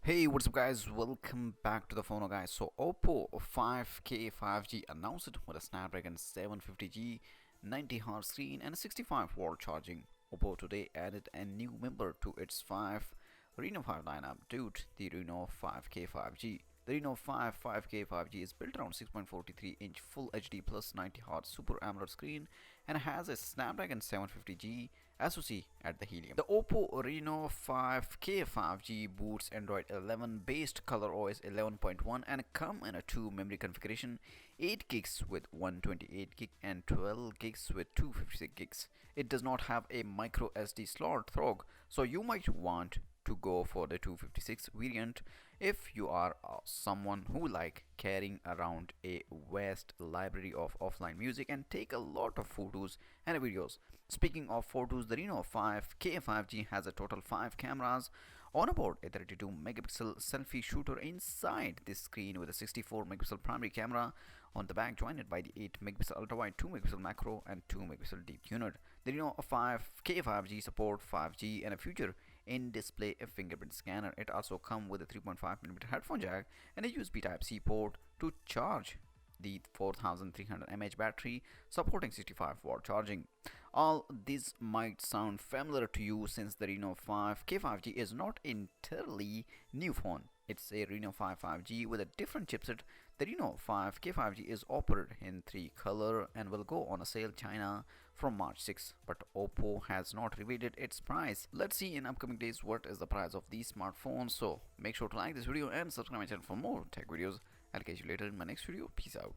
Hey, what's up guys? Welcome back to the FullHD. So Oppo 5K 5G announced it with a Snapdragon 750G, 90Hz screen and a 65-watt charging. Oppo today added a new member to its 5 Reno5 lineup, dude, the Reno5K 5G. The Reno5 5K 5G is built around 6.43-inch Full HD plus 90Hz Super AMOLED screen and has a Snapdragon 750G SoC at the helium. The Oppo Reno5K 5G boots Android 11 based ColorOS 11.1 and come in a two memory configuration, 8 gigs with 128 gig and 12 gigs with 256 gigs. It does not have a micro SD slot though, so you might want to go for the 256 variant if you are someone who like carrying around a vast library of offline music and take a lot of photos and videos. Speaking of photos, the Reno5 K5G has a total 5 cameras on board, a 32 megapixel selfie shooter inside this screen with a 64 megapixel primary camera on the back, joined by the 8 megapixel ultra wide, 2 megapixel macro and 2 megapixel deep unit. The Reno5 K5G support 5G and a future in-display fingerprint scanner. It also comes with a 3.5mm headphone jack and a USB Type-C port to charge the 4300 mAh battery supporting 65-watt charging. All this might sound familiar to you since the Reno5 K5G is not entirely new phone. It's a Reno5 5G with a different chipset. The Reno5 K5G is offered in 3 color and will go on a sale China from March 6, but Oppo has not revealed its price. Let's see in upcoming days what is the price of these smartphones. So make sure to like this video and subscribe my channel for more tech videos. I'll catch you later in my next video. Peace out.